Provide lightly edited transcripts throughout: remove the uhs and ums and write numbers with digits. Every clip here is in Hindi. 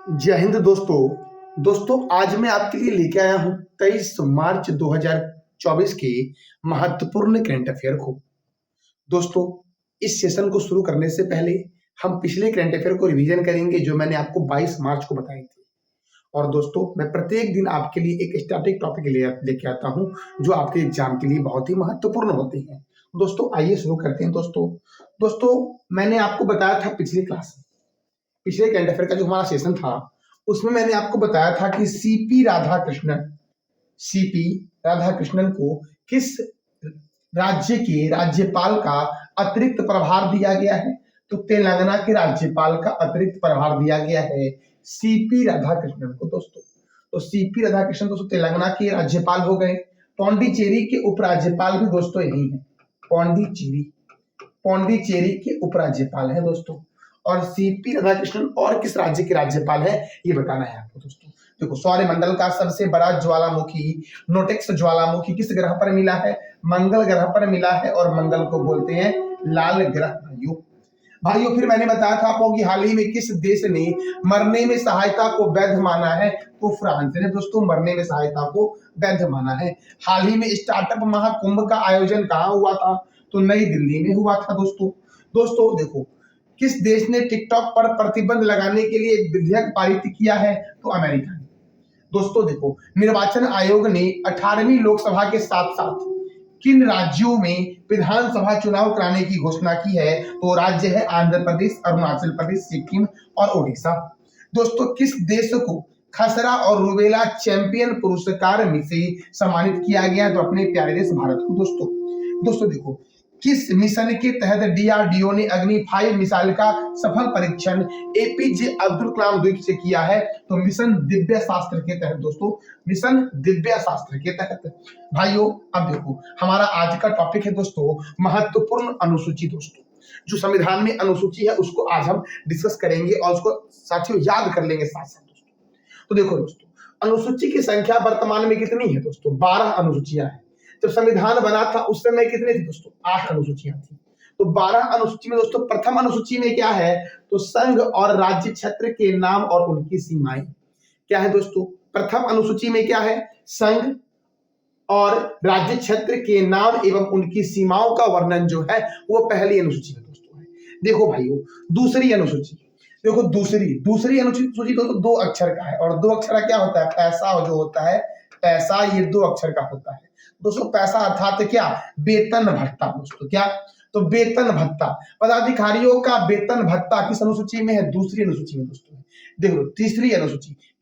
जय हिंद दोस्तों। आज मैं आपके लिए लेके आया हूँ 23 मार्च 2024 के महत्वपूर्ण करंट अफेयर को। दोस्तों, इस सेशन को शुरू करने से पहले हम पिछले करंट अफेयर को रिवीजन करेंगे जो मैंने आपको 22 मार्च को बताए थे। और दोस्तों, मैं प्रत्येक दिन आपके लिए एक स्टैटिक टॉपिक लेके आता हूँ जो आपके एग्जाम के लिए बहुत ही महत्वपूर्ण होते हैं। दोस्तों, आइए शुरू करते हैं। दोस्तों, मैंने आपको बताया था पिछले करंट अफेयर का जो हमारा सेशन था उसमें मैंने आपको बताया था कि सीपी राधाकृष्णन को किस राज्य के राज्यपाल का अतिरिक्त प्रभार दिया गया है। तो तेलंगाना के राज्यपाल का अतिरिक्त प्रभार दिया गया है सीपी राधाकृष्णन को। तो सीपी राधाकृष्णन दोस्तों तेलंगाना के राज्यपाल हो गए। पौंडीचेरी के उपराज्यपाल भी दोस्तों यही है। पौंडीचेरी के उपराज्यपाल है दोस्तों। और सीपी राधाकृष्णन और किस राज्य के राज्यपाल है ये बताना है आपको दोस्तों। देखो, सौरमंडल का सबसे बड़ा ज्वालामुखी नोटेक्स ज्वालामुखी किस ग्रह पर मिला है? मंगल ग्रह पर मिला है और मंगल को बोलते हैं लाल ग्रह। भाइयों फिर मैंने बताया था आपको कि हाल ही में किस देश ने मरने में सहायता को वैध माना है? तो फ्रांस ने दोस्तों मरने में सहायता को वैध माना है। हाल ही में स्टार्टअप महाकुंभ का आयोजन कहाँ हुआ था? तो नई दिल्ली में हुआ था दोस्तों देखो, किस देश ने टिकटॉक पर प्रतिबंध लगाने के लिए एक विधेयक पारित किया है? तो अमेरिका ने। दोस्तों देखो, निर्वाचन आयोग ने 18वीं लोकसभा के साथ साथ किन राज्यों में विधानसभा चुनाव कराने की घोषणा की है? तो राज्य है आंध्र प्रदेश, अरुणाचल प्रदेश, सिक्किम और ओडिशा। दोस्तों, किस देश को खसरा और रूबेला चैंपियन पुरस्कार में से सम्मानित किया गया? तो अपने प्यारे देश भारत को। दोस्तों देखो, किस मिशन के तहत डीआरडीओ ने अग्नि 5 मिसाइल का सफल परीक्षण एपीजे अब्दुल कलाम द्वीप से किया है? तो मिशन दिव्य शास्त्र के तहत दोस्तों, मिशन दिव्य शास्त्र के तहत। भाइयों अब देखो, हमारा आज का टॉपिक है दोस्तों महत्वपूर्ण अनुसूची। दोस्तों, जो संविधान में अनुसूची है उसको आज हम डिस्कस करेंगे और उसको साथियों याद कर लेंगे साथ साथ दोस्तों। तो देखो दोस्तों, अनुसूची की संख्या वर्तमान में कितनी है दोस्तों? 12 अनुसूचियां हैं। जब संविधान बना था उस समय कितने थी दोस्तों? 8 अनुसूचियां थी। तो 12 अनुसूची में दोस्तों प्रथम अनुसूची में क्या है? तो संघ और राज्य क्षेत्र के नाम और उनकी सीमाएं क्या है दोस्तों? प्रथम अनुसूची में क्या है? संघ और राज्य क्षेत्र के नाम एवं उनकी सीमाओं का वर्णन जो है वो पहली अनुसूची में दोस्तों है। देखो भाइयों, दूसरी अनुसूची देखो, दूसरी अनुसूची दोस्तों 2 अक्षर का है। और 2 अक्षर का क्या होता है? पैसा जो होता है, पैसा ये 2 अक्षर का होता है दोस्तों। पैसा अर्थात क्या? वेतन भत्ता दोस्तों। क्या? तो वेतन भत्ता। पदाधिकारियों का वेतन भत्ता किस अनुसूची में है? दूसरी अनुसूची में दोस्तों। देखो,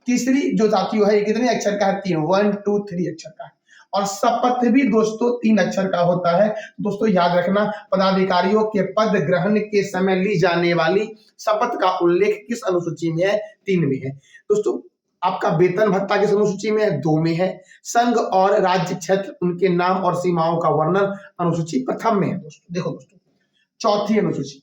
तीसरी जो साथियों है ये कितने अक्षर का है? 3, 1 2 3 अक्षर का है। और शपथ भी दोस्तों 3 अक्षर का होता है दोस्तों। याद रखना, पदाधिकारियों के पद ग्रहण के समय ली जाने वाली शपथ का उल्लेख किस अनुसूची में है? 3 में है दोस्तों। आपका वेतन भत्ता किस अनुसूची में है? 2 में है। संघ और राज्य क्षेत्र उनके नाम और सीमाओं का वर्णन अनुसूची प्रथम में है दोस्तों। देखो दोस्तों, चौथी अनुसूची,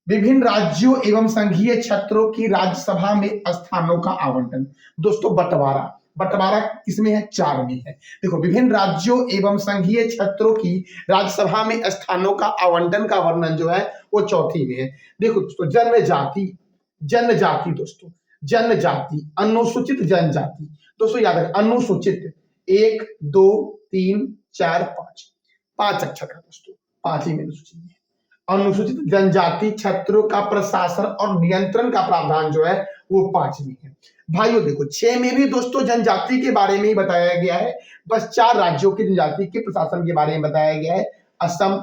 विभिन्न राज्यों एवं संघीय क्षेत्रों की राज्यसभा में स्थानों का आवंटन। दोस्तों बंटवारा किसमें है? 4 में है। देखो, विभिन्न राज्यों एवं संघीय क्षेत्रों की राज्यसभा में स्थानों का आवंटन का वर्णन जो है वो चौथी में है। देखो दोस्तों, जनजाति दोस्तों, जनजाति, अनुसूचित जनजाति दोस्तों याद रखें, अनुसूचित 1 2 3 4 5 5 अक्षर का दोस्तों, 5 में अनुसूची में। अनुसूचित जनजाति क्षेत्रों का प्रशासन और नियंत्रण का प्रावधान जो है वो 5 में है। भाइयों देखो, 6 में भी दोस्तों जनजाति के बारे में ही बताया गया है। बस 4 राज्यों की जनजाति के प्रशासन के बारे में बताया गया है। असम,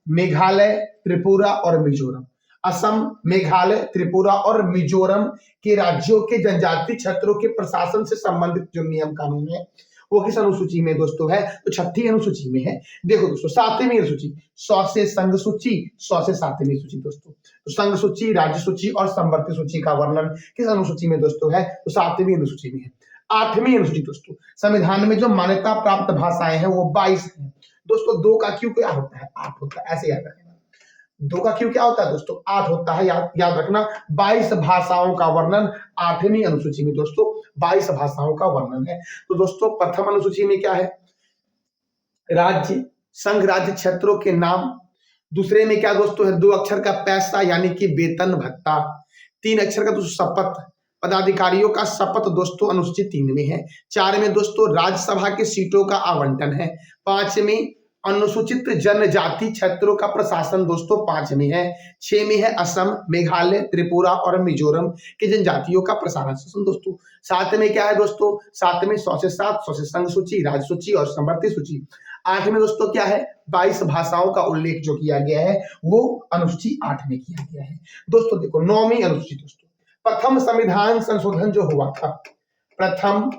मेघालय, त्रिपुरा और मिजोरम। असम, मेघालय, त्रिपुरा और मिजोरम के राज्यों के जनजाति क्षेत्रों के प्रशासन से संबंधित जो नियम कानून है वो किस अनुसूची में दोस्तों है? तो 6ठी अनुसूची में है। देखो दोस्तों, 7वीं अनुसूची, 100 से संघ सूची, 100 से 7वीं सूची दोस्तों। तो संघ सूची, राज्य सूची और संवर्ती सूची का वर्णन किस अनुसूची में दोस्तों है? तो 7वीं अनुसूची में है। 8वीं अनुसूची दोस्तों, संविधान में जो मान्यता प्राप्त भाषाएं हैं वो 22 है दोस्तों। 2 का क्यों क्या होता है? 8 होता है, ऐसे याद रखना। 2 का क्यों क्या होता है दोस्तों? 8 होता है, याद रखना। 22 भाषाओं का वर्णन 8वीं अनुसूची में दोस्तों 22 भाषाओं का वर्णन है। तो दोस्तों, प्रथम अनुसूची में क्या है? राज्य, संघ राज्य क्षेत्रों के नाम। दूसरे में क्या दोस्तों है? 2 अक्षर का पैसा यानी कि वेतन भत्ता। 3 अक्षर का दोस्तों शपथ, पदाधिकारियों का शपथ दोस्तों अनुसूची 3 में है। 4 में दोस्तों राज्यसभा की सीटों का आवंटन है। 5 में अनुसूचित जनजाति क्षेत्रों का प्रशासन दोस्तों 5 में है। 6 में है असम, मेघालय, त्रिपुरा और मिजोरम की जनजातियों का प्रशासन दोस्तों। 7 में क्या है दोस्तों? 7 में 100 से 7, 100 से संघ सूची, राज्य सूची और समवर्ती सूची। 8 में दोस्तों क्या है? 22 भाषाओं का उल्लेख जो किया गया है वो अनुसूची 8 में किया गया है। दोस्तों देखो 9वीं अनुसूची दोस्तों, प्रथम संविधान संशोधन जो हुआ था, प्रथम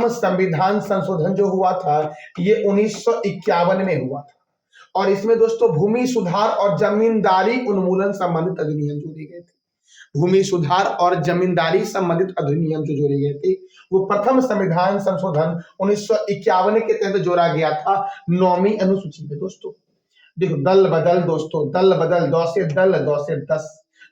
संविधान संशोधन जो हुआ था ये 1951 में हुआ था और इसमें दोस्तों भूमि सुधार और जमींदारी उन्मूलन संबंधित अधिनियम जोड़े गए थे। भूमि सुधार और जमींदारी संबंधित अधिनियम जो जोड़े गए थे वो प्रथम संविधान संशोधन 1951 के तहत जोड़ा गया था 9वीं अनुसूची में दोस्तों। देखो दल बदल दोस्तों, दल बदल, दौ से दल, दौ से 10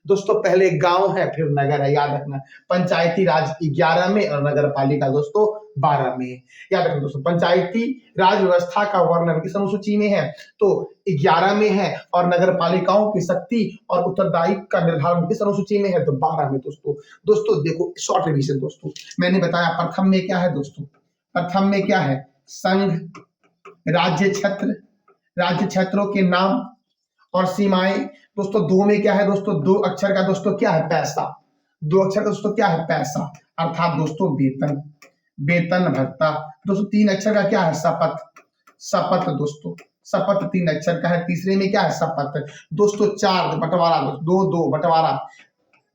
दोस्तों। पहले गांव है फिर नगर है, याद रखना। पंचायती राज 11 में और नगर पालिका दोस्तों 12 में। याद रखना दोस्तों, पंचायती राज व्यवस्था का वर्णन किस अनुसूची में है? तो 11 में है और नगर पालिकाओं की शक्ति और उत्तरदायित्व का निर्धारण किस अनुसूची में है? तो 12 में दोस्तों। दोस्तों देखो शॉर्ट रिवीजन दोस्तों, मैंने बताया प्रथम में क्या है दोस्तों? प्रथम में क्या है? संघ, राज्य क्षेत्र, राज्य क्षेत्रों के नाम और सीमाएं दोस्तों। 2 में क्या है दोस्तों? 2 अक्षर का दोस्तों क्या है? पैसा। 2 अक्षर का दोस्तों क्या है? पैसा, अर्थात दोस्तों वेतन, वेतन भत्ता। दोस्तों 3 अक्षर का क्या है? शपथ, शपथ दोस्तों, शपथ 3 अक्षर का है। तीसरे में क्या है? शपथ दोस्तों। 4 बंटवारा, 2 बंटवारा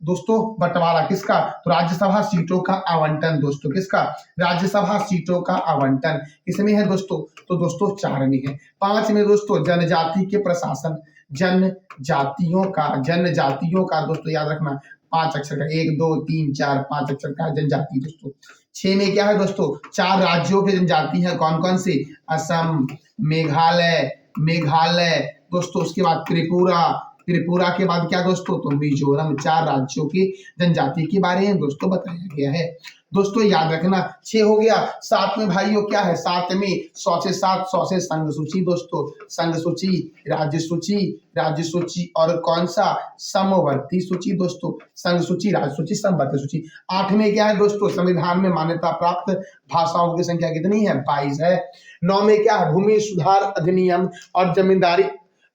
दोस्तों, बंटवारा किसका? तो राज्यसभा सीटों का आवंटन दोस्तों। किसका? राज्यसभा सीटों का आवंटन किसमें है दोस्तों? तो दोस्तों 4 में है। 5 में दोस्तों जनजाति के प्रशासन, जनजातियों का दोस्तों याद रखना 5 अक्षर का, 1 2 3 4 5 अक्षर का जनजाति दोस्तों। 6 में क्या है दोस्तों? 4 राज्यों के जनजाति है, कौन कौन से? असम, मेघालय दोस्तों, उसके बाद त्रिपुरा के बाद क्या दोस्तों? तो मिजोरम। 4 राज्यों की जनजाति के बारे में दोस्तों बताया गया है। दोस्तों याद रखना 6 हो गया। 7 में भाइयों क्या है? 7 में 100 से 7, 100 से संघ सूची दोस्तों, संघ सूची, राज्य सूची और कौन सा? समवर्ती सूची दोस्तों, संघ सूची, राज्य सूची, समवर्ती सूची। 8 में क्या है दोस्तों? संविधान में मान्यता प्राप्त भाषाओं की संख्या कितनी है? 22 है। 9 में क्या है? भूमि सुधार अधिनियम और जमींदारी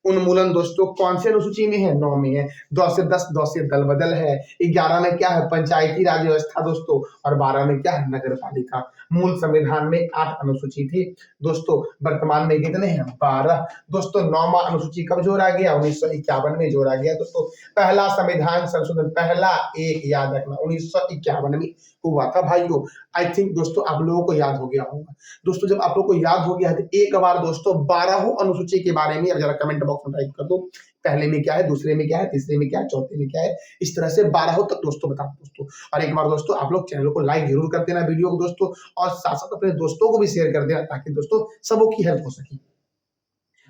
उन्मूलन दोस्तों कौन से अनुसूची में है? 9 में है। 2 से 10, 2 से दल बदल है। 11 में क्या है? पंचायती राज व्यवस्था दोस्तों और 12 में क्या है? नगर पालिका। मूल संविधान में 8 अनुसूची थी दोस्तों, वर्तमान में कितने हैं? 12 दोस्तों। 9वां अनुसूची कब जोड़ा गया? 1951 में जोड़ा गया दोस्तों। पहला संविधान संशोधन, पहला एक याद रखना 1951 में हुआ था भाइयों। आई थिंक दोस्तों आप लोगों को याद हो गया होगा दोस्तों। जब आप लोगों को याद हो गया है तो एक बार दोस्तों 12 अनुसूची के बारे में जरा कमेंट बॉक्स में टाइप कर दो। पहले में क्या है, दूसरे में क्या है, तीसरे में क्या है, चौथे में क्या है, इस तरह से 12 तक दोस्तों बताओ दोस्तों। और एक बार दोस्तों आप लोग चैनल को लाइक जरूर कर देना वीडियो को दोस्तों, और साथ साथ अपने दोस्तों को भी शेयर कर देना ताकि दोस्तों सबों की हेल्प हो सके।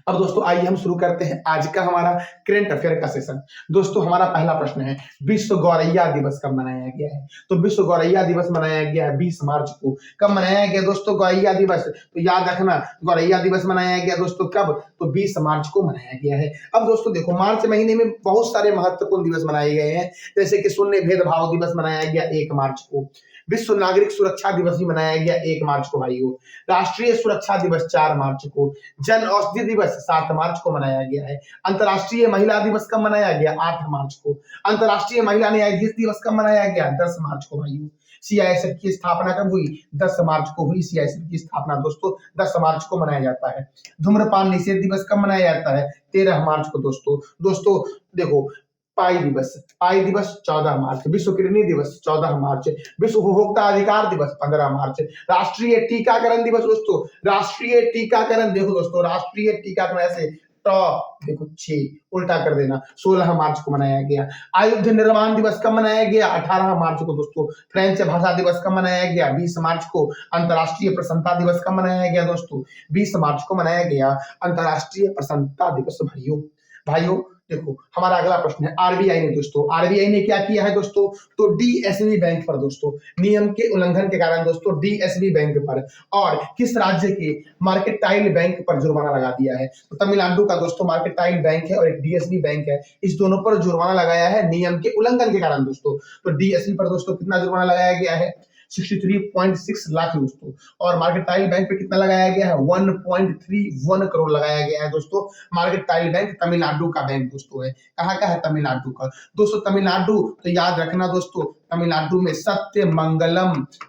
अब दोस्तों आइए हम शुरू करते हैं आज का हमारा करंट अफेयर का सेशन। दोस्तों हमारा पहला प्रश्न है, विश्व गौरैया दिवस कब मनाया गया है? तो विश्व गौरैया दिवस मनाया गया है 20 मार्च को। कब मनाया गया दोस्तों गौरैया दिवस? तो याद रखना गौरैया दिवस मनाया गया दोस्तों कब? तो 20 मार्च को मनाया गया है। अब दोस्तों देखो मार्च महीने में बहुत सारे महत्वपूर्ण दिवस मनाए गए हैं, जैसे कि शून्य भेदभाव दिवस मनाया गया 1 मार्च को, विश्व नागरिक सुरक्षा दिवस भी मनाया गया 1 मार्च को भाइयों, राष्ट्रीय सुरक्षा दिवस 4 मार्च को, जन औषधि दिवस 7 मार्च को मनाया गया है, अंतर्राष्ट्रीय महिला दिवस कब मनाया गया? 8 मार्च को, अंतर्राष्ट्रीय महिला न्यायाधीश दिवस कब मनाया गया? 10 मार्च को भाइयों। सीआईएसएफ की स्थापना कब हुई? 10 मार्च को हुई सीआईएसएफ की स्थापना दोस्तों, 10 मार्च को मनाया जाता है। धूम्रपान निषेध दिवस कब मनाया जाता है? 13 मार्च को दोस्तों देखो पाई दिवस 14 मार्च, विश्व किडनी दिवस 14 मार्च, विश्व उपभोक्ता अधिकार दिवस 15 मार्च, राष्ट्रीय टीकाकरण दिवस दोस्तों, राष्ट्रीय टीकाकरण देखो दोस्तों, राष्ट्रीय टीकाकरण ऐसे देखो 6 उल्टा कर देना, 16 मार्च को मनाया गया। आयुध निर्माण दिवस कब मनाया गया? 18 मार्च को दोस्तों। फ्रेंच भाषा दिवस कब मनाया गया? 20 मार्च को। अंतर्राष्ट्रीय प्रसन्नता दिवस कब मनाया गया दोस्तों? 20 मार्च को मनाया गया अंतर्राष्ट्रीय प्रसन्नता दिवस भाइयों। देखो हमारा अगला प्रश्न है, आरबीआई ने दोस्तों, आरबीआई ने क्या किया है दोस्तों, तो डीएसबी बैंक पर दोस्तों, नियम के उल्लंघन के कारण दोस्तों डीएसबी बैंक पर और किस राज्य के मार्केटाइल बैंक पर जुर्माना लगा दिया है। तो तमिलनाडु का दोस्तों मार्केटाइल बैंक है और एक डीएसबी बैंक है, इस दोनों पर जुर्माना लगाया है नियम के उल्लंघन के कारण दोस्तों। तो डीएसबी पर दोस्तों कितना जुर्माना लगाया गया है, 63.6 लाख दोस्तों, और मार्केटाइल बैंक पे कितना लगाया गया है, 1.31 करोड़ लगाया गया है दोस्तों। मार्केटाइल बैंक तमिलनाडु का बैंक दोस्तों है, कहाँ का है, तमिलनाडु का दोस्तों। तमिलनाडु तो याद रखना दोस्तों, तमिलनाडु में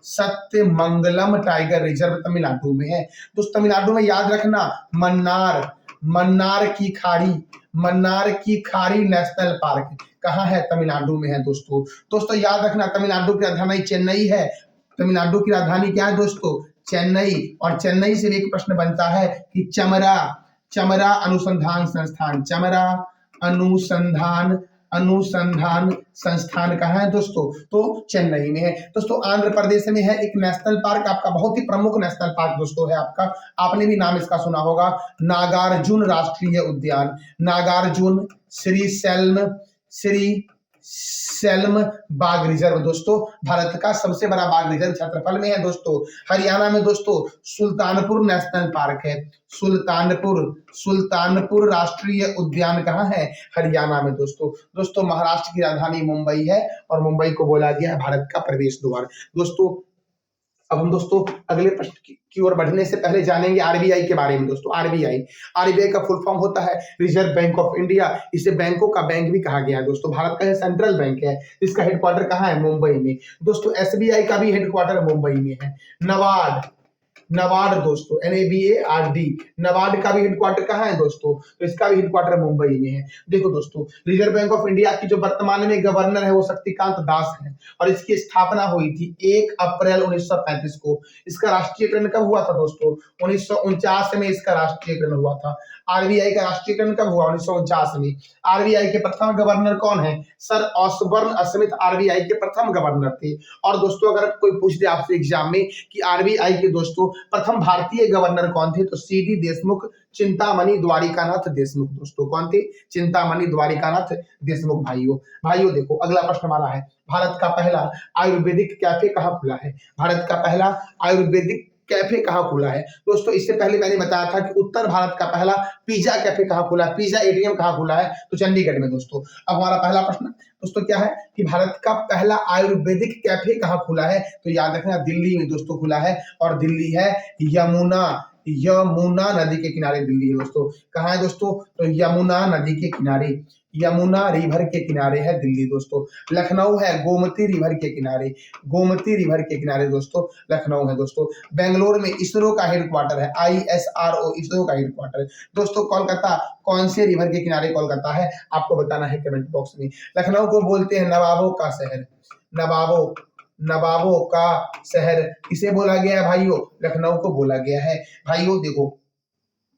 सत्यमंगलम टाइगर रिजर्व तमिलनाडु में है दोस्तों। तमिलनाडु में याद रखना मन्नार की खाड़ी नेशनल पार्क कहाँ है, तमिलनाडु में है दोस्तों। दोस्तों याद रखना तमिलनाडु की राजधानी चेन्नई है, तमिलनाडु की राजधानी क्या है दोस्तों, चेन्नई। और चेन्नई से भी एक प्रश्न बनता है कि चमरा अनुसंधान संस्थान कहाँ है दोस्तों, तो चेन्नई में है दोस्तों। आंध्र प्रदेश में है एक नेशनल पार्क, आपका बहुत ही प्रमुख नेशनल पार्क दोस्तों है आपका, आपने भी नाम इसका सुना होगा, नागार्जुन राष्ट्रीय उद्यान, नागार्जुन श्री सैल्म बाघ रिजर्व दोस्तों, भारत का सबसे बड़ा बाघ रिजर्व क्षेत्रफल में है दोस्तों। हरियाणा में दोस्तों सुल्तानपुर नेशनल पार्क है, सुल्तानपुर राष्ट्रीय उद्यान कहाँ है, हरियाणा में दोस्तों। महाराष्ट्र की राजधानी मुंबई है और मुंबई को बोला गया है भारत का प्रवेश द्वार दोस्तों। अब हम दोस्तों अगले प्रश्न की ओर बढ़ने से पहले जानेंगे आरबीआई के बारे में दोस्तों। आरबीआई का फुल फॉर्म होता है रिजर्व बैंक ऑफ इंडिया, इसे बैंकों का बैंक भी कहा गया है दोस्तों। भारत का यह सेंट्रल बैंक है, इसका हेडक्वार्टर कहाँ है, मुंबई में दोस्तों। एसबीआई का भी हेडक्वार्टर मुंबई में है। नबार्ड दोस्तों, NABARD, नबार्ड का भी हेडक्वार्टर कहाँ है दोस्तों, तो इसका भी हेडक्वार्टर मुंबई में है। देखो दोस्तों, रिजर्व बैंक ऑफ इंडिया की जो वर्तमान में गवर्नर है वो शक्तिकांत दास है और इसकी स्थापना हुई थी 1 अप्रैल 1935 को। इसका राष्ट्रीयकरण कब हुआ था दोस्तों, 1949 में इसका राष्ट्रीयकरण हुआ था। आरबीआई का राष्ट्रीयकरण कब हुआ, 1949 में। आरबीआई के प्रथम गवर्नर कौन है, सर ऑसबर्न स्मिथ आरबीआई के प्रथम गवर्नर थे। और दोस्तों अगर कोई पूछ दे आपसे एग्जाम में कि आरबीआई के दोस्तों प्रथम भारतीय गवर्नर कौन थे, तो सीडी देशमुख, चिंतामणि द्वारिकानाथ देशमुख दोस्तों। कौन थे, चिंतामणि द्वारिकानाथ देशमुख। भाइयों देखो अगला प्रश्न हमारा है, भारत का पहला आयुर्वेदिक कैफे कहाँ खुला है, भारत का पहला आयुर्वेदिक कैफे कहाँ खुला है दोस्तों। इससे पहले मैंने बताया था कि उत्तर भारत का पहला पिज्जा कैफे कहाँ खुला है, पिज्जा एटीएम कहाँ खुला है, तो चंडीगढ़ में दोस्तों। अब हमारा पहला प्रश्न दोस्तों क्या है कि भारत का पहला आयुर्वेदिक कैफे कहाँ खुला है, तो याद रखना दिल्ली में दोस्तों खुला है, और दिल्ली है यमुना नदी के किनारे दिल्ली है दोस्तों। कहाँ है दोस्तों, तो यमुना नदी के किनारे, यमुना रिवर के किनारे है दिल्ली दोस्तों। लखनऊ है गोमती रिवर के किनारे दोस्तों, लखनऊ है दोस्तों। बेंगलोर में इसरो का हेडक्वार्टर है, ISRO इसरो का हेडक्वार्टर है दोस्तों। कोलकाता कौन से रिवर के किनारे कोलकाता है, आपको बताना है कमेंट बॉक्स में। लखनऊ को बोलते हैं नवाबों का शहर, नवाबों का शहर किसे बोला गया है भाइयों, लखनऊ को बोला गया है। भाइयों देखो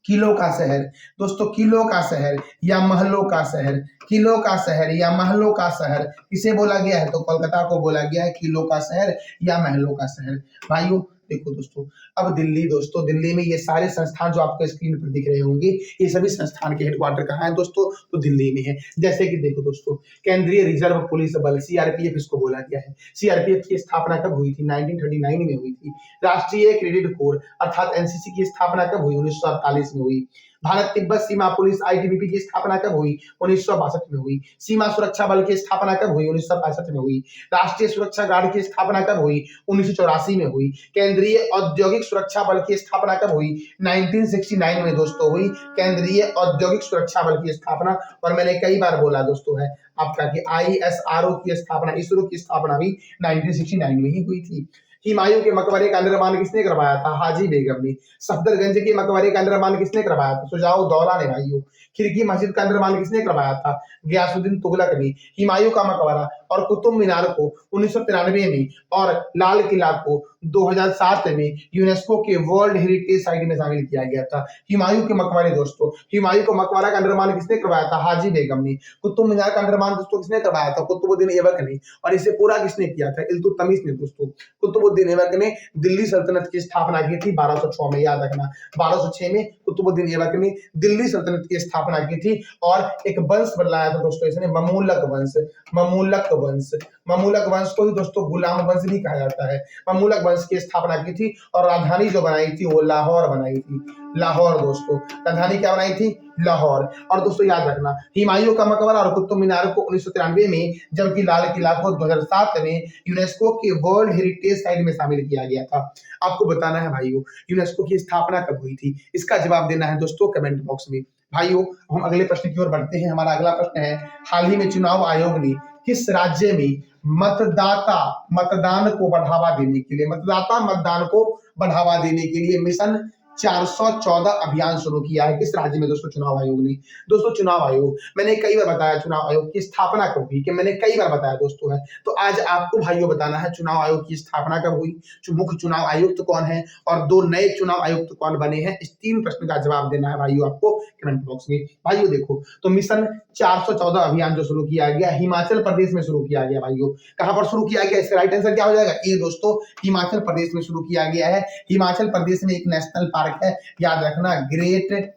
किलों का शहर दोस्तों, किलों का शहर या महलों का शहर, किलों का शहर या महलों का शहर किसे बोला गया है, तो कोलकाता को बोला गया है किलों का शहर या महलों का शहर। भाइयों देखो दोस्तों, अब दिल्ली दोस्तों, दिल्ली में ये सारे संस्थान जो आपको स्क्रीन पर दिख रहे होंगे, ये सभी संस्थान के हेडक्वार्टर कहाँ है दोस्तों, तो दिल्ली में है। जैसे कि देखो दोस्तों, केंद्रीय रिजर्व पुलिस बल CRPF इसको बोला गया है। CRPF की स्थापना कब हुई थी, 1939 में हुई थी। राष्ट्रीय क्रेडिट कोर अर्थात NCC की स्थापना कब हुई, 1948 में हुई। भारत तिब्बत सीमा पुलिस ITBP की स्थापना कब हुई, 1962 में हुई। सीमा सुरक्षा बल की स्थापना कब हुई, 1965 में हुई। राष्ट्रीय सुरक्षा गार्ड की स्थापना कब हुई, 1984 में हुई। केंद्रीय औद्योगिक सुरक्षा बल की स्थापना कब हुई, 1969 में दोस्तों हुई केंद्रीय औद्योगिक सुरक्षा बल की स्थापना। और मैंने कई बार बोला दोस्तों है आपका कि ISRO की स्थापना, इसरो की स्थापना भी 1969 में ही हुई थी। हुमायूं के मकबरे का निर्माण किसने करवाया था, हाजी बेगम ने। सफदरगंज के मकबरे का निर्माण किसने करवाया था, शुजाउद्दौला ने। भाइयों खिड़की मस्जिद का निर्माण किसने करवाया था, गयासुद्दीन तुगलक ने। हुमायूं का मकबरा और कुतुब मीनार को 1993 में और लाल किला को 2007 में यूनेस्को के वर्ल्ड हेरिटेज साइट में शामिल किया गया था। हुमायूं के मकबरे दोस्तों, हुमायूं का मकबरा का निर्माण किसने करवाया था? हाजी बेगम ने। कुतुब मीनार का निर्माण दोस्तों किसने करवाया था? कुतुबुद्दीन ऐबक ने। और इसे पूरा किसने किया था? इल्तुतमिश ने दोस्तों। कुतुबुद्दीन ऐबक ने दिल्ली सल्तनत की स्थापना की थी 1206 में, याद रखना 1206 में कुतुबुद्दीन ऐबक ने दिल्ली सल्तनत की स्थापना की थी और एक वंश बनाया था दोस्तों, इसने ममूलक वंश। ममूलक वंश, ममूलक वंश को ही दोस्तों गुलाम वंश भी कहा जाता है। ममूलक वंश की स्थापना की थी और राजधानी जो बनाई थी वो लाहौर बनाई थी। लाहौर दोस्तों, राजधानी क्या बनाई थी? लाहौर। और दोस्तों याद रखना, हुमायूं का मकबरा और कुतुब मीनार को 1993 में, जबकि लाल किला को 2007 में यूनेस्को के वर्ल्ड हेरिटेज साइट में शामिल किया गया था। आपको बताना है भाइयों, यूनेस्को की स्थापना कब हुई थी? इसका जवाब देना है दोस्तों कमेंट बॉक्स में। भाइयों हम अगले प्रश्न की ओर बढ़ते हैं। हमारा अगला प्रश्न है, हाल ही में चुनाव आयोग ने किस राज्य में मतदान को बढ़ावा देने के लिए, मतदाता मतदान को बढ़ावा देने के लिए मिशन 414 अभियान शुरू किया है? किस राज्य में दोस्तों चुनाव आयोग ने? दोस्तों चुनाव आयोग, मैंने कई बार बताया चुनाव आयोग की स्थापना कब हुई, कि मैंने कई बार बताया दोस्तों है। तो आज आपको भाइयों बताना है चुनाव आयोग की स्थापना कब हुई, मुख्य चुनाव आयुक्त कौन है और 2 नए चुनाव आयुक्त कौन बने हैं। इस 3 प्रश्न का जवाब देना है भाइयों आपको कमेंट बॉक्स में। भाइयों देखो, तो मिशन 414 अभियान जो शुरू किया गया हिमाचल प्रदेश में शुरू किया गया। भाइयों कहां पर शुरू किया गया? इसका राइट आंसर क्या हो जाएगा? ए दोस्तों, हिमाचल प्रदेश में शुरू किया गया है। हिमाचल प्रदेश में एक नेशनल पार्क है, याद रखना, ग्रेट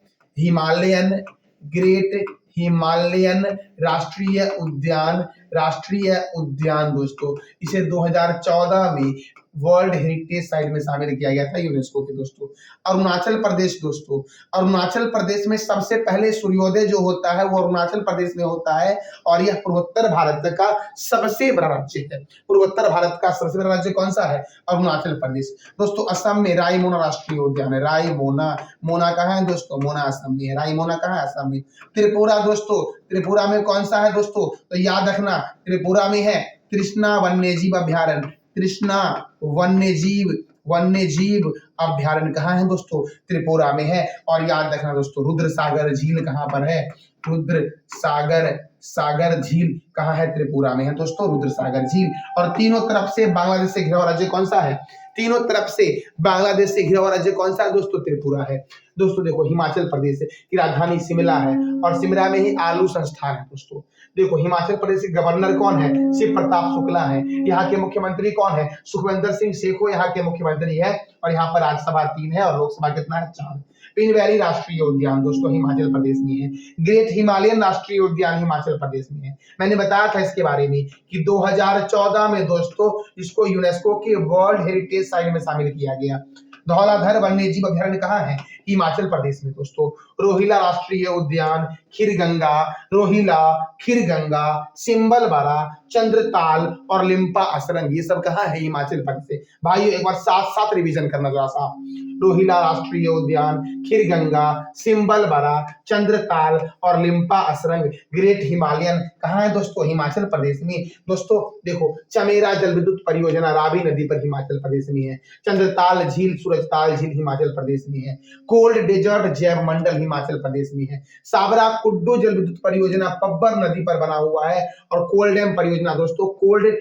हिमालयन राष्ट्रीय उद्यान दोस्तों। इसे 2014 में वर्ल्ड हेरिटेज साइट में शामिल किया गया था यूनेस्को के दोस्तों। अरुणाचल प्रदेश दोस्तों, अरुणाचल प्रदेश में सबसे पहले सूर्योदय जो होता है वो अरुणाचल प्रदेश में होता है और यह पूर्वोत्तर भारत का सबसे बड़ा राज्य है। पूर्वोत्तर भारत का सबसे बड़ा राज्य कौन सा है? अरुणाचल प्रदेश। दोस्तों असम में रायमोना राष्ट्रीय उद्यान है। रायमोना, मोना कहाँ है दोस्तों? मोना असम में है। रायमोना कहाँ है? असम में। त्रिपुरा दोस्तों, त्रिपुरा में कौन सा है दोस्तों? तो याद रखना त्रिपुरा में है कृष्णा वन्यजीव अभ्यारण्य। कृष्णा वन्यजीव अभ्यारण्य कहाँ है दोस्तों? त्रिपुरा में है। और याद रखना दोस्तों रुद्र सागर झील कहाँ पर है? रुद्र सागर झील कहाँ है? त्रिपुरा में है दोस्तों रुद्र सागर झील। और तीनों तरफ से बांग्लादेश से घिरा हुआ राज्य कौन सा है? तीनों तरफ से बांग्लादेश से घिरा हुआ राज्य कौन सा है दोस्तों? त्रिपुरा है। दोस्तों देखो, हिमाचल प्रदेश की राजधानी शिमला है और शिमला में ही आलू संस्थान है दोस्तों। देखो, हिमाचल प्रदेश के गवर्नर कौन है? शिव प्रताप शुक्ला है। यहाँ के मुख्यमंत्री कौन है? सुखविंदर सिंह सेखो यहाँ के मुख्यमंत्री है। और यहाँ पर राज्यसभा 3 है और लोकसभा कितना है? 4। पिन वैली राष्ट्रीय उद्यान दोस्तों हिमाचल प्रदेश में है। ग्रेट हिमालयन राष्ट्रीय उद्यान हिमाचल प्रदेश में है। मैंने बताया था इसके बारे में कि 2014 में दोस्तों इसको यूनेस्को के वर्ल्ड हेरिटेज साइट में शामिल किया गया। धौलाधर वन्यजीव अभ्यारण्य कहाँ है? हिमाचल प्रदेश में दोस्तों। रोहिला राष्ट्रीय उद्यान, खीरगंगा, सिंबलबरा, चंद्रताल और लिम्पा असरंग, ये सब कहाँ है? हिमाचल प्रदेश से। भाइयों एक बार साथ रिवीजन करना जरा सा। रोहिला राष्ट्रीय उद्यान, खीरगंगा, सिंबलबरा, चंद्रताल और लिम्पा असरंग ग्रेट हिमालयन कहाँ है दोस्तों? हिमाचल प्रदेश में। दोस्तों देखो, चमेरा जल विद्युत परियोजना रावी नदी पर हिमाचल प्रदेश में है। चंद्रताल झील, सूरजताल झील हिमाचल प्रदेश में है। कोल्ड डेजर्ट जैव मंडल हिमाचल प्रदेश में है। साबरा कुड्डू जल विद्युत परियोजना पब्बर नदी पर बना हुआ है। और कोल्ड डैम परियोजना दोस्तों, कोल्ड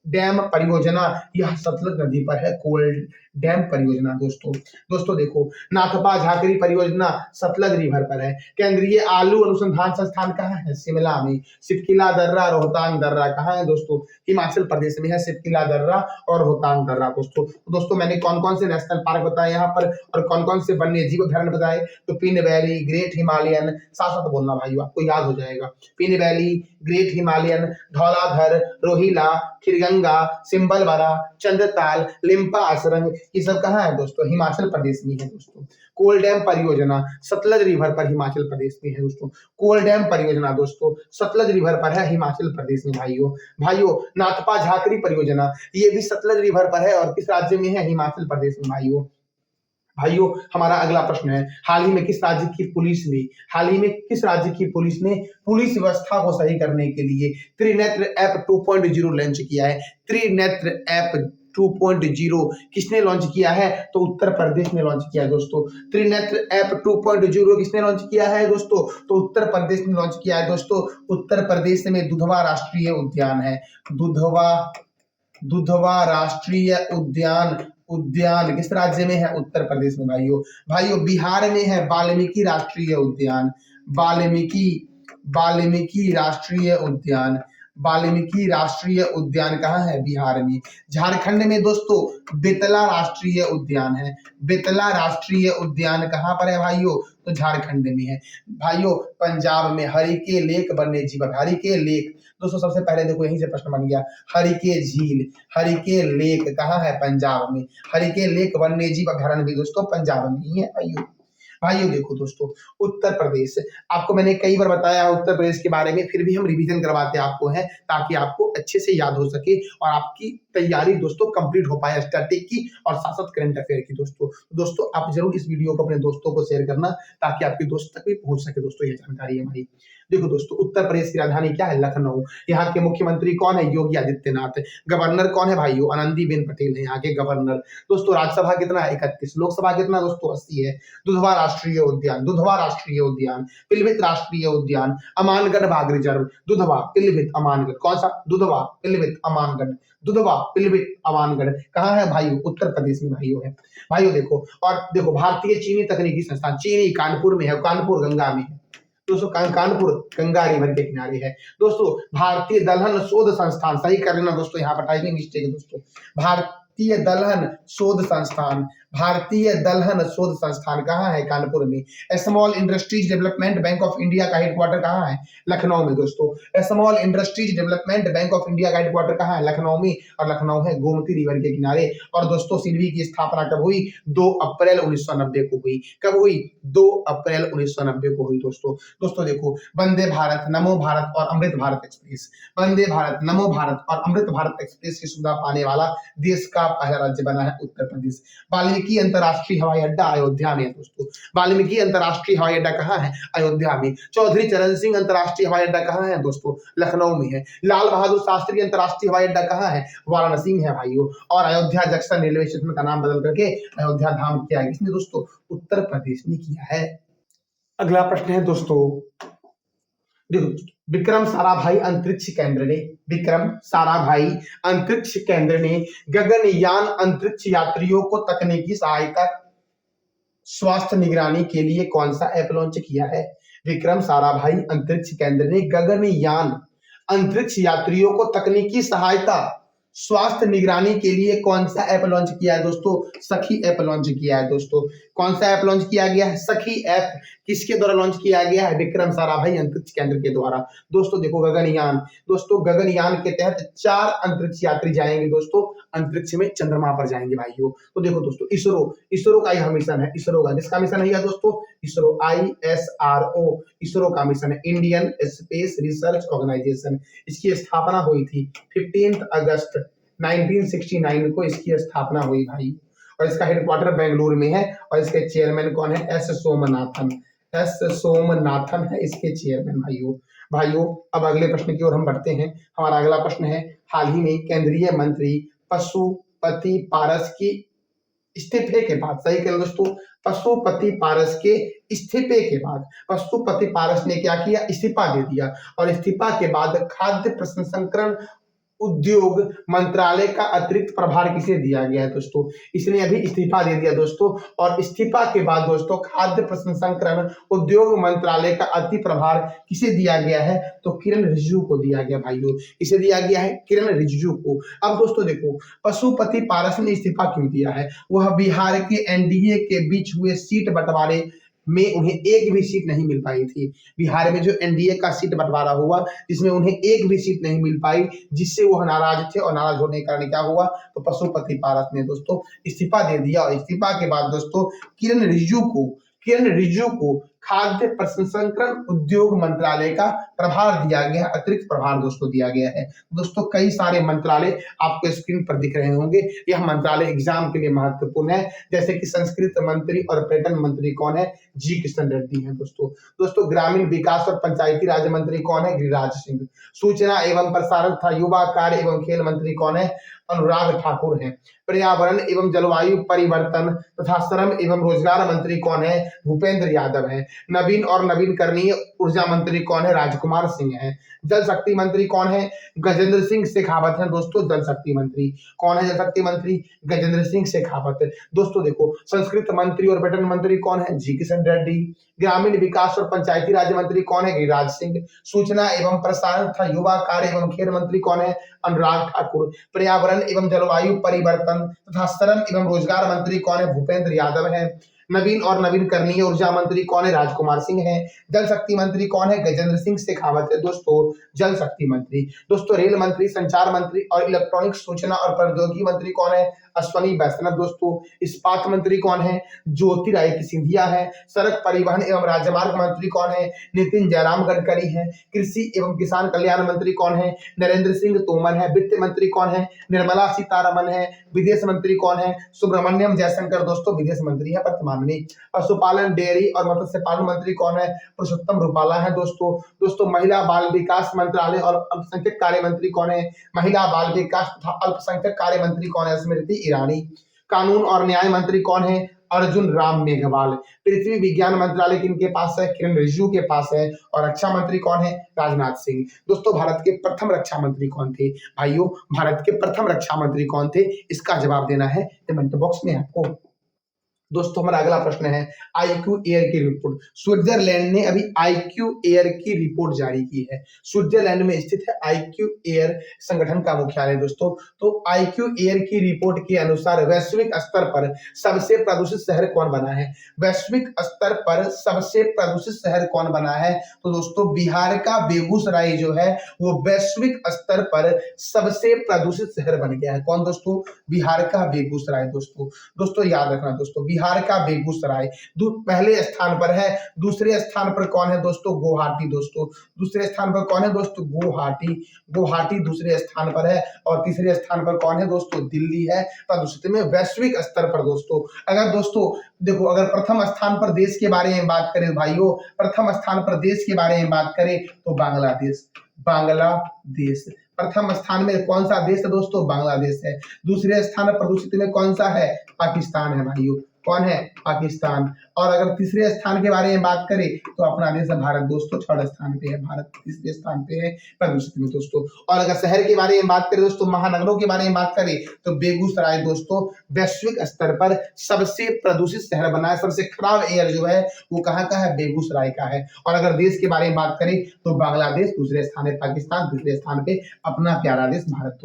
डैम परियोजना यह सतलज नदी पर है। कोल्ड डैम परियोजना दोस्तों देखो, नाथपा झाकरी परियोजना सतलज रिवर पर है। केंद्रीय आलू अनुसंधान संस्थान कहाँ है? शिमला में। सिपकिला दर्रा, रोहतांग दर्रा कहाँ है दोस्तों? हिमाचल प्रदेश में है सिपकिला दर्रा और रोहतांग दर्रा दोस्तों मैंने कौन कौन से नेशनल पार्क बताए यहाँ पर और कौन कौन से वन्य जीव अभ्यारण्य बताए? तो पिन वैली, ग्रेट हिमालयन, साथ बोलना भाइयों आपको याद हो जाएगा। पिन वैली, ग्रेट हिमालयन, धौलाधर, रोहिला, खीरगंगा, सिंबलबरा, चंद्रताल, लिम्पा असरंग, ये सब कहाँ है दोस्तों? हिमाचल प्रदेश में है दोस्तों। कोल डैम परियोजना सतलज रिवर पर हिमाचल प्रदेश में है दोस्तों। कोल डैम परियोजना दोस्तों सतलज रिवर पर है हिमाचल प्रदेश में। भाइयों नाथपा झाकरी परियोजना ये भी सतलज रिवर पर है और किस राज्य में है? हिमाचल प्रदेश में। भाइयों हमारा अगला प्रश्न है, हाल ही में किस राज्य की पुलिस ने पुलिस व्यवस्था को सही करने के लिए त्रिनेत्र ऐप 2.0 लॉन्च किया है? त्रिनेत्र ऐप 2.0 किसने लॉन्च किया है? तो उत्तर प्रदेश ने लॉन्च किया है दोस्तों। त्रिनेत्र ऐप 2.0 किसने लॉन्च किया है दोस्तों? तो उत्तर प्रदेश ने लॉन्च किया है दोस्तों। उत्तर प्रदेश में दुधवा राष्ट्रीय उद्यान है। दुधवा राष्ट्रीय उद्यान उद्यान किस राज्य में है? उत्तर प्रदेश में भाइयों। भाइयों बिहार में है वाल्मीकि राष्ट्रीय उद्यान। वाल्मीकि वाल्मीकि राष्ट्रीय उद्यान वाल्मीकि राष्ट्रीय उद्यान कहाँ है? बिहार में। झारखंड में दोस्तों बेतला राष्ट्रीय उद्यान है। बेतला राष्ट्रीय उद्यान कहाँ पर है भाइयों? तो झारखंड में है। भाइयों पंजाब में हरिके लेक वन्य जीव। हरिके लेक दोस्तों सबसे पहले देखो यहीं से प्रश्न बन गया। हरिके झील हरिके लेक कहाँ है? पंजाब में। हरिके लेक वन्य जीव अभयारण्य भी दोस्तों पंजाब में ही है भाइयों। भाइयों देखो दोस्तों उत्तर प्रदेश, आपको मैंने कई बार बताया उत्तर प्रदेश के बारे में, फिर भी हम रिवीजन करवाते आपको हैं ताकि आपको अच्छे से याद हो सके और आपकी तैयारी दोस्तों कंप्लीट हो पाए स्टैटिक की और साथ साथ करंट अफेयर की। दोस्तों आप जरूर इस वीडियो को अपने दोस्तों को शेयर करना ताकि आपके दोस्त तक भी पहुंच सके दोस्तों ये जानकारी हमारी। देखो दोस्तों उत्तर प्रदेश की राजधानी क्या है? लखनऊ। यहाँ के मुख्यमंत्री कौन है? योगी आदित्यनाथ। गवर्नर कौन है भाइयों? आनंदीबेन पटेल है यहाँ के गवर्नर। दोस्तों राज्यसभा कितना है? 31। लोकसभा कितना दोस्तों? 80 है। दुधवा राष्ट्रीय उद्यान, दुधवा राष्ट्रीय उद्यान, पिलभित राष्ट्रीय उद्यान, अमानगढ़ बाघ रिजर्व, दुधवा पिलभित अमानगढ़। कौन सा? दुधवा पिलभित अमानगढ़। दुधवा पिलभित अमानगढ़ कहाँ है भाइयों? उत्तर प्रदेश में भाइयों है। भाइयों देखो और देखो भारतीय चीनी तकनीकी संस्थान चीनी कानपुर में है। कानपुर गंगा में है दोस्तों। कानपुर गंगा रिवर के किनारे है दोस्तों। भारतीय दलहन शोध संस्थान, सही कर लेना दोस्तों, यहाँ पर टाइपिंग मिस्टेक है दोस्तों। भारतीय दलहन शोध संस्थान, भारतीय दलहन शोध संस्थान कहाँ है? कानपुर में। Small industries development bank of India का हेडक्वार्टर कहाँ है? लखनऊ में दोस्तों। Small industries development bank of India का हेडक्वार्टर कहाँ है? लखनऊ में। और लखनऊ है गोमती रिवर के किनारे। और दोस्तों सिडबी की स्थापना कब हुई? 2 अप्रैल 1990 को हुई। कब हुई? 2 अप्रैल 1990 को हुई दोस्तों देखो वंदे भारत, नमो भारत और अमृत भारत एक्सप्रेस, वंदे भारत, नमो भारत और अमृत भारत एक्सप्रेस की सुविधा पाने वाला देश का पहला राज्य बना है उत्तर प्रदेश। वाल्मीकि अंतरराष्ट्रीय हवाई अड्डा अयोध्या में है दोस्तों। वाल्मीकि अंतरराष्ट्रीय हवाई अड्डा कहाँ है? अयोध्या में। चौधरी चरण सिंह अंतरराष्ट्रीय हवाई अड्डा कहाँ है दोस्तों? लखनऊ में है। लाल बहादुर शास्त्री अंतरराष्ट्रीय हवाई अड्डा कहाँ है? वाराणसी में है भाइयों। और अयोध्या जंक्शन रेलवे स्टेशन का नाम बदल करके अयोध्या धाम किया है। किसने दोस्तों? उत्तर प्रदेश ने किया है। अगला प्रश्न है दोस्तों, देखो विक्रम साराभाई अंतरिक्ष केंद्र ने, विक्रम साराभाई अंतरिक्ष केंद्र ने गगनयान अंतरिक्ष यात्रियों को तकनीकी सहायता स्वास्थ्य निगरानी के लिए कौन सा ऐप लॉन्च किया है? विक्रम साराभाई अंतरिक्ष केंद्र ने गगनयान अंतरिक्ष यात्रियों को तकनीकी सहायता स्वास्थ्य निगरानी के लिए कौन सा ऐप लॉन्च किया है दोस्तों? सखी ऐप लॉन्च किया है दोस्तों। कौन सा ऐप लॉन्च किया गया है? सखी ऐप। किसके द्वारा लॉन्च किया गया है? विक्रम साराभाई अंतरिक्ष केंद्र के द्वारा। दोस्तों देखो गगनयान, दोस्तों गगनयान के तहत 4 अंतरिक्ष यात्री जाएंगे दोस्तों अंतरिक्ष में, चंद्रमा पर जाएंगे भाइयों। तो देखो दोस्तों इसरो का यह मिशन है। इसरो का किसका मिशन है दोस्तों? इसरो ISRO इसरो का मिशन है, इंडियन स्पेस रिसर्च ऑर्गेनाइजेशन। इसकी स्थापना हुई थी 15 अगस्त 1969 को इसकी स्थापना हुई भाई। और इसका हेडक्वार्टर बेंगलुरु में है और इसके चेयरमैन कौन है? एस सोमनाथन है इसके चेयरमैन भाइयों। अब अगले प्रश्न की ओर हम बढ़ते हैं। हमारा अगला प्रश्न है, हाल ही में केंद्रीय मंत्री पशुपति पारस की इस्तीफे के बाद, सही करें दोस्तों, पशुपति पारस के इस्तीफे के बाद पशुपति पारस ने क्या किया? इस्तीफा दे दिया। और इस्तीफा के बाद खाद्य प्रसंस्करण उद्योग मंत्रालय का अतिरिक्त प्रभार किसे दिया गया है दोस्तों? इसने अभी इस्तीफा दे दिया दोस्तों। और इस्तीफा के बाद दोस्तों खाद्य प्रसंस्करण उद्योग मंत्रालय का अतिरिक्त प्रभार किसे दिया गया है? तो किरण रिजिजू को दिया गया भाइयों। किसे दिया गया है? किरण रिजिजू को। अब दोस्तों देखो पशुपति पारस ने इस्तीफा क्यों दिया है? वह बिहार के NDA के बीच हुए सीट बंटवारे में उन्हें एक भी सीट नहीं मिल पाई थी। बिहार में जो NDA का सीट बंटवारा हुआ जिसमें उन्हें एक भी सीट नहीं मिल पाई, जिससे वह नाराज थे और नाराज होने के कारण क्या हुआ? तो पशुपति पारस ने दोस्तों इस्तीफा दे दिया। और इस्तीफा के बाद दोस्तों किरण रिजिजू को खाद्य प्रसंस्करण उद्योग मंत्रालय का प्रभार दिया गया, अतिरिक्त प्रभार दोस्तों दिया गया है। दोस्तों कई सारे मंत्रालय आपको स्क्रीन पर दिख रहे होंगे। यह मंत्रालय एग्जाम के लिए महत्वपूर्ण है, जैसे कि संस्कृति मंत्री और पर्यटन मंत्री कौन है? जी किशन रेड्डी है दोस्तों ग्रामीण विकास और पंचायती राज मंत्री कौन है? गिरिराज सिंह। सूचना एवं प्रसारण तथा युवा कार्य एवं खेल मंत्री कौन है? अनुराग ठाकुर हैं। पर्यावरण एवं जलवायु परिवर्तन तथा श्रम एवं रोजगार मंत्री कौन है? भूपेंद्र यादव है। नवीन और नवीनकरणीय ऊर्जा मंत्री कौन है? राजकुमार सिंह है। जल शक्ति मंत्री कौन है? गजेंद्र सिंह शेखावत है दोस्तों। जल शक्ति मंत्री कौन है? जल शक्ति मंत्री गजेंद्र सिंह शेखावत। दोस्तों देखो, संस्कृत मंत्री और पर्यटन मंत्री कौन है? जी किशन रेड्डी। ग्रामीण विकास और पंचायती राज मंत्री कौन है? गिरिराज सिंह। सूचना एवं प्रसारण तथा युवा कार्य एवं खेल मंत्री कौन है? अनुराग ठाकुर। पर्यावरण एवं जलवायु परिवर्तन तथा श्रम एवं रोजगार मंत्री कौन है? भूपेंद्र यादव है। नवीन और नवीनकरणीय ऊर्जा मंत्री कौन है? राजकुमार सिंह है। जल शक्ति मंत्री कौन है? गजेंद्र सिंह शेखावत है दोस्तों। जल शक्ति मंत्री। दोस्तों रेल मंत्री, संचार मंत्री और इलेक्ट्रॉनिक सूचना और प्रौद्योगिकी मंत्री कौन है? अश्वनी वैष्णव दोस्तों। इस्पात मंत्री कौन है? ज्योतिरादित्य सिंधिया है। सड़क परिवहन एवं राजमार्ग मंत्री कौन है? नितिन जयराम गडकरी है। कृषि एवं किसान कल्याण मंत्री कौन है? नरेंद्र सिंह तोमर है। वित्त मंत्री कौन है? निर्मला सीतारमन है। विदेश मंत्री कौन है? सुब्रमण्यम जयशंकर दोस्तों विदेश मंत्री है वर्तमान में। पशुपालन, डेयरी और मत्स्य पालन मंत्री कौन है? पुरुषोत्तम रूपाला है दोस्तों महिला बाल विकास मंत्रालय और अल्पसंख्यक कार्य मंत्री कौन है? महिला बाल विकास तथा अल्पसंख्यक कार्य मंत्री कौन है? स्मृति ईरानी। कानून और न्याय मंत्री कौन है? अर्जुन राम मेघवाल। पृथ्वी विज्ञान मंत्रालय किनके पास है? किरण रिजिजू के पास है। और रक्षा मंत्री कौन है? राजनाथ सिंह। दोस्तों भारत के प्रथम रक्षा मंत्री कौन थे? भाइयों भारत के प्रथम रक्षा मंत्री कौन थे? इसका जवाब देना है कमेंट बॉक्स में आपको। दोस्तों हमारा अगला प्रश्न है आईक्यू एयर की रिपोर्ट। स्विट्जरलैंड ने अभी आईक्यू एयर की रिपोर्ट जारी की है। स्विट्जरलैंड में स्थित है आईक्यू एयर संगठन का मुख्यालय दोस्तों। तो आईक्यू एयर की रिपोर्ट के अनुसार वैश्विक स्तर पर सबसे प्रदूषित शहर कौन बना है? वैश्विक स्तर पर सबसे प्रदूषित शहर कौन बना है? तो दोस्तों बिहार का बेगूसराय जो है वो वैश्विक स्तर पर सबसे प्रदूषित शहर बन गया है। कौन दोस्तों? बिहार का बेगूसराय दोस्तों याद रखना दोस्तों, बिहार का बेगूसराय पहले स्थान पर है। दूसरे स्थान पर कौन है दोस्तों? गुवाहाटी दोस्तों। दूसरे स्थान पर कौन है दोस्तों? गुवाहाटी दूसरे स्थान पर है। और तीसरे स्थान पर कौन है दोस्तों? दिल्ली है प्रदूषित में वैश्विक स्तर पर दोस्तों। अगर दोस्तों देखो, अगर प्रथम स्थान पर देश के बारे में बात करें भाइयों, प्रथम स्थान पर देश के बारे में बात करें तो बांग्लादेश प्रथम स्थान में कौन सा देश है दोस्तों? बांग्लादेश है। दूसरे स्थान पर प्रदूषित में कौन सा है? पाकिस्तान है भाइयों। कौन है? पाकिस्तान। और अगर तीसरे स्थान के बारे में बात करें तो अपना देश है भारत दोस्तों, थर्ड स्थान पे है भारत, तीसरे स्थान पे है प्रदूषित में दोस्तों। और अगर शहर के बारे में बात करें दोस्तों, महानगरों के बारे में बात करें तो बेगूसराय दोस्तों वैश्विक स्तर पर सबसे प्रदूषित शहर बना है। सबसे खराब एयर जो है वो कहाँ का है? बेगूसराय का है। और अगर देश के बारे में बात करें तो बांग्लादेश, दूसरे स्थान है पाकिस्तान, तीसरे स्थान पे अपना प्यारा देश भारत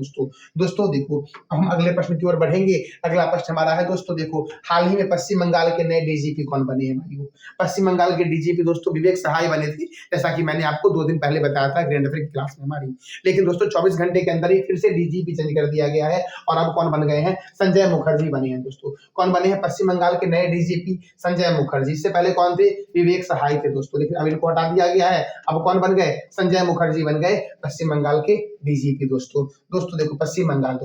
दोस्तों देखो हम अगले प्रश्न की ओर बढ़ेंगे। अगला प्रश्न हमारा है दोस्तों, देखो हाल ही में पश्चिम बंगाल के नए डीजीपी कौन बने हैं भाइयों? पश्चिम बंगाल के डीजीपी दोस्तों विवेक सहाय बने थे, जैसा कि मैंने आपको 2 दिन पहले बताया था ग्रैंड अफेयर की क्लास में हमारी। लेकिन दोस्तों 24 घंटे के अंदर ही फिर से डीजीपी चेंज कर दिया गया है और अब कौन बन गए हैं? संजय मुखर्जी बने हैं दोस्तों। कौन बने हैं पश्चिम बंगाल के नए डीजीपी? संजय मुखर्जी। इससे पहले कौन थे? विवेक सहाय थे दोस्तों, लेकिन अब इनको हटा दिया गया है। अब कौन बन गए? संजय मुखर्जी बन गए पश्चिम बंगाल के डीजीपी दोस्तों देखो पश्चिम बंगाल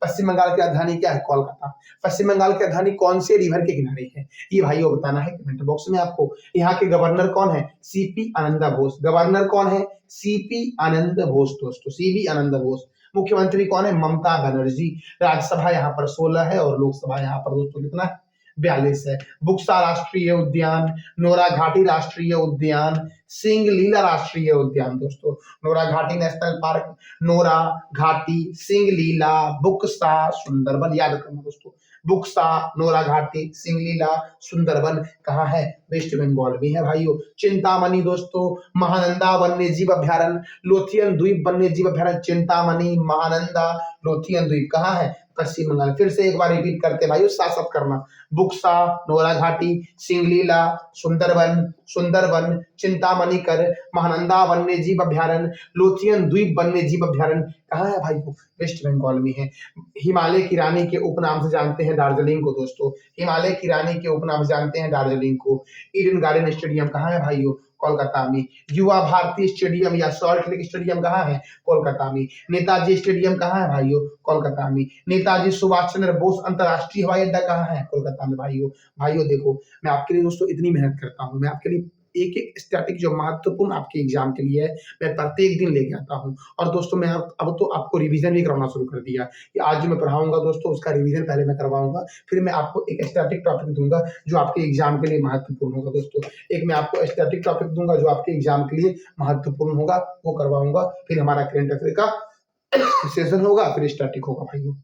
पश्चिम बंगाल की राजधानी क्या है? कोलकाता। पश्चिम बंगाल की राजधानी कौन से रिवर के किनारे है? ये भाइयों बताना है कमेंट बॉक्स में आपको। यहाँ के गवर्नर कौन है? सीपी आनंद बोस। गवर्नर कौन है? सीपी आनंद बोस दोस्तों, सीवी आनंद बोस। मुख्यमंत्री कौन है? ममता बनर्जी। राज्यसभा यहाँ पर 16 है और लोकसभा यहाँ पर दोस्तों कितना है? 42 है। बुक्सा राष्ट्रीय उद्यान, नोरा घाटी राष्ट्रीय उद्यान, सिंगलीला राष्ट्रीय उद्यान दोस्तों। नोरा घाटी नेशनल पार्क, नोरा घाटी, सिंगलीला, बुक्सा, सुंदरबन याद रखना दोस्तों। बुक्सा, नोरा घाटी, सिंगलीला, सुंदरबन कहाँ है? वेस्ट बंगाल में है भाइयों। चिंतामणि दोस्तों, महानंदा वन्य जीव अभ्यारण्य, लोथियन द्वीप वन्य जीव अभ्यारण्य, चिंतामणि, महानंदा, लोथियन द्वीप कहाँ है? पश्चिम बंगाल। फिर से एक बार रिपीट करते भाइयों, साथ साथ करना। बुक्सा, नोरा घाटी, सिंगलीला, सुंदरबन, चिंतामणिकर, महानंदा वन्य जीव अभ्यारण्य, लोथियन द्वीप वन्य जीव अभ्यारण्य कहाँ है भाइयों? वेस्ट बंगाल में है। हिमालय की रानी के उपनाम से जानते हैं दार्जिलिंग को दोस्तों। हिमालय की रानी के उपनाम से जानते हैं दार्जिलिंग को। ईडन गार्डन स्टेडियम कहाँ है भाइयों? कोलकाता में। युवा भारती स्टेडियम या सॉल्ट लेक स्टेडियम कहाँ है? कोलकाता में। नेताजी स्टेडियम कहाँ है भाइयों? कोलकाता में। नेताजी सुभाष चंद्र बोस अंतरराष्ट्रीय हवाई अड्डा कहाँ है? कोलकाता में भाइयों। देखो मैं आपके लिए दोस्तों इतनी मेहनत करता हूँ, मैं आपके लिए एक-एक स्टैटिक जो महत्वपूर्ण आपके एग्ज़ाम के लिए है, मैं प्रत्येक दिन लेके आता हूँ। और दोस्तों मैं अब तो आपको रिवीज़न भी करवाना शुरू कर दिया कि आज जो मैं पढ़ाऊँगा दोस्तों उसका रिवीज़न पहले मैं करवाऊँगा, फिर मैं आपको एक स्टैटिक टॉपिक दूँगा जो आपके एग्ज़ाम के लिए महत्वपूर्ण होगा दोस्तों। एक मैं आपको स्टैटिक टॉपिक दूँगा जो आपके एग्ज़ाम के लिए महत्वपूर्ण होगा, वो करवाऊँगा, फिर हमारा करंट अफेयर का सेशन होगा, फिर स्टैटिक होगा भाइयों।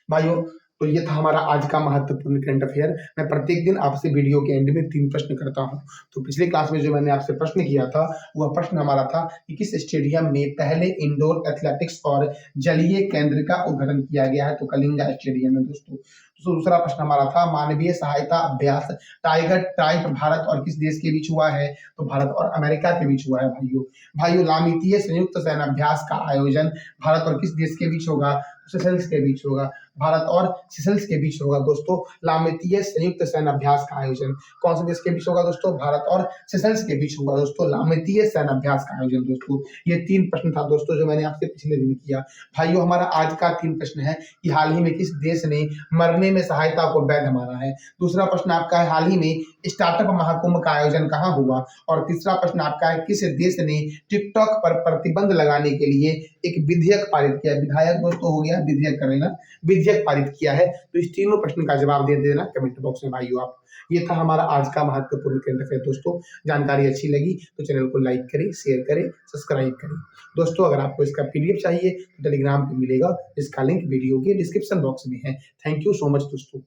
भाइयों, तो ये था हमारा आज का महत्वपूर्ण करंट अफेयर। मैं प्रत्येक दिन आपसे वीडियो के एंड में 3 प्रश्न करता हूँ। तो पिछली क्लास में जो मैंने आपसे प्रश्न किया था, वह प्रश्न हमारा था कि किस स्टेडियम में पहले इंडोर एथलेटिक्स और जलीय केंद्र का उद्घाटन किया गया है? तो कलिंगा स्टेडियम में दोस्तों। तो दूसरा प्रश्न हमारा था मानवीय सहायता अभ्यास टाइगर ट्राइब भारत और किस देश के बीच हुआ है? तो भारत और अमेरिका के बीच हुआ है भाइयों। भाइयों, लामितीय संयुक्त सैन्याभ्यास का आयोजन भारत और किस देश के बीच होगा? सेशल्स के बीच होगा। भारत और सेशल्स के बीच होगा दोस्तों लामितीय संयुक्त सैन्य अभ्यास का आयोजन। कौन से देश के बीच होगा दोस्तों? भारत और सेशल्स के बीच होगा दोस्तों लामितीय सैन्य अभ्यास का आयोजन दोस्तों। ये 3 प्रश्न था दोस्तों जो मैंने आपसे पिछले दिन किया। भाइयों, हमारा आज का 3 प्रश्न है कि हाल ही में किस देश ने मरने में सहायता को वैध माना है? दूसरा प्रश्न आपका है हाल ही में स्टार्टअप महाकुंभ का आयोजन कहाँ हुआ? और तीसरा प्रश्न आपका है किस देश ने टिकटॉक पर प्रतिबंध लगाने के लिए एक विधेयक पारित किया? विधायक दोस्तों हो गया, विधेयक करेगा, विधेयक पारित किया है। तो इस तीनों प्रश्न का जवाब दे देना कमेंट बॉक्स में भाइयों आप। ये था हमारा आज का महत्वपूर्ण करंट अफेयर दोस्तों। जानकारी अच्छी लगी तो चैनल को लाइक करें, शेयर करें, सब्सक्राइब करें। दोस्तों अगर आपको इसका पीडीएफ चाहिए तो टेलीग्राम पे मिलेगा, इसका लिंक वीडियो के डिस्क्रिप्शन बॉक्स में है। थैंक यू सो मच दोस्तों।